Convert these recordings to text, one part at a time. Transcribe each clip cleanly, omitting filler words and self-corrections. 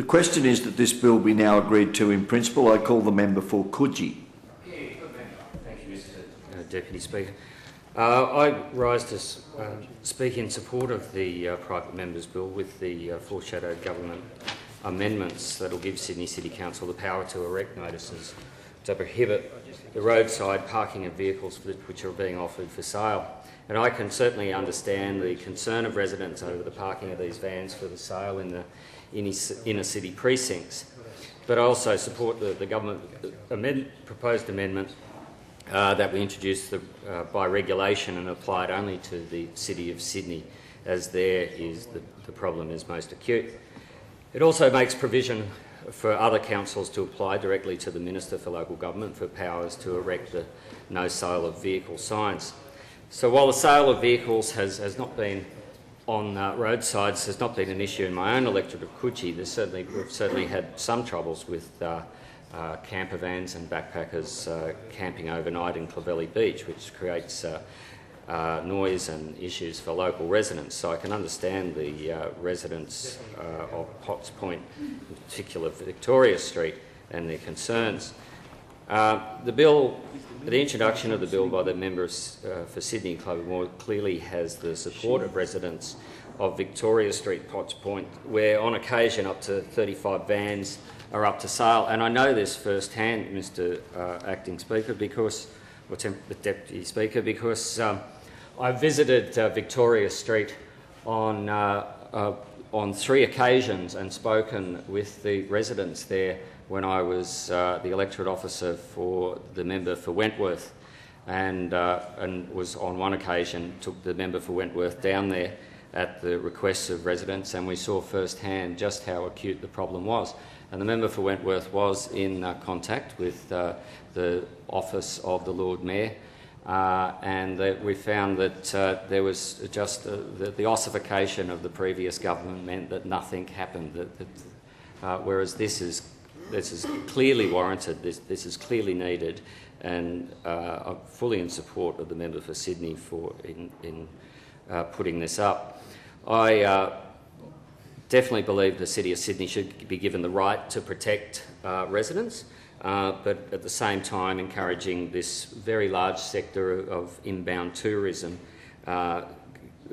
The question is that this bill be now agreed to in principle. I call the member for Coogee. Thank you, Mr Deputy Speaker. I rise to speak in support of the private members' bill with the foreshadowed government amendments that will give Sydney City Council the power to erect notices to prohibit the roadside parking of vehicles which are being offered for sale. And I can certainly understand the concern of residents over the parking of these vans for the sale in the inner city precincts. But I also support the government proposed amendment that we introduced by regulation and applied only to the City of Sydney, as there is the problem is most acute. It also makes provision for other councils to apply directly to the Minister for Local Government for powers to erect the no sale of vehicle signs. So while the sale of vehicles has not been on roadsides, has not been an issue in my own electorate of Coogee, we've certainly had some troubles with camper vans and backpackers camping overnight in Clovelly Beach, which creates noise and issues for local residents. So I can understand the residents of Potts Point, in particular Victoria Street, and their concerns. The introduction of the bill by the members for Sydney Club more clearly has the support of residents of Victoria Street, Potts Point, where on occasion up to 35 vans are up to sale. And I know this firsthand, Mr Acting Speaker, Deputy Speaker, because I visited Victoria Street on 3 occasions and spoken with the residents there when I was the electorate officer for the member for Wentworth, and was on one occasion took the member for Wentworth down there at the request of residents, and we saw firsthand just how acute the problem was. And the member for Wentworth was in contact with the office of the Lord Mayor, and we found that there was just the ossification of the previous government meant that nothing happened. Whereas this is clearly warranted. This is clearly needed, and I'm fully in support of the member for Sydney in putting this up. I definitely believe the City of Sydney should be given the right to protect residents, but at the same time encouraging this very large sector of inbound tourism,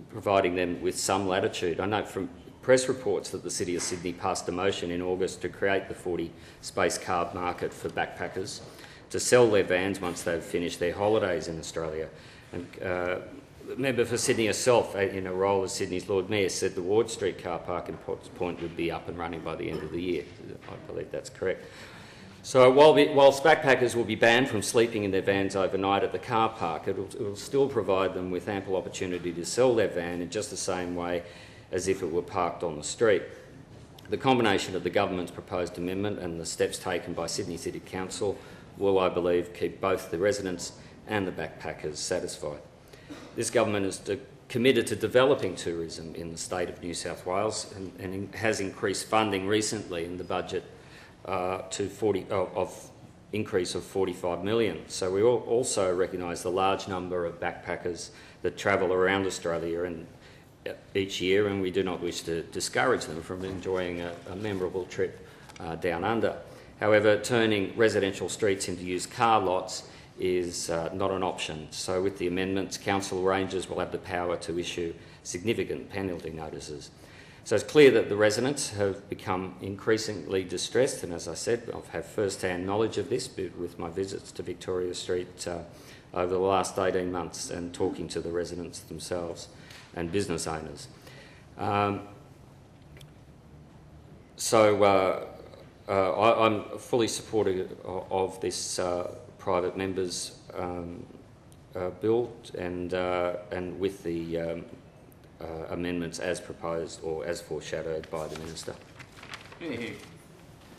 providing them with some latitude. I know from press reports that the City of Sydney passed a motion in August to create the 40-space car market for backpackers to sell their vans once they've finished their holidays in Australia. And the member for Sydney herself, in her role as Sydney's Lord Mayor, said the Ward Street car park in Potts Point would be up and running by the end of the year. I believe that's correct. So whilst backpackers will be banned from sleeping in their vans overnight at the car park, it will still provide them with ample opportunity to sell their van in just the same way as if it were parked on the street. The combination of the government's proposed amendment and the steps taken by Sydney City Council will, I believe, keep both the residents and the backpackers satisfied. This government is committed to developing tourism in the state of New South Wales and has increased funding recently in the budget to increase of 45 million. So we also recognise the large number of backpackers that travel around Australia each year, and we do not wish to discourage them from enjoying a memorable trip down under. However, turning residential streets into used car lots is not an option. So with the amendments, council rangers will have the power to issue significant penalty notices. So it's clear that the residents have become increasingly distressed, and as I said, I've had first-hand knowledge of this with my visits to Victoria Street over the last 18 months and talking to the residents themselves and business owners. I'm fully supportive of this private members' bill and with the amendments as proposed or as foreshadowed by the Minister. Here, here.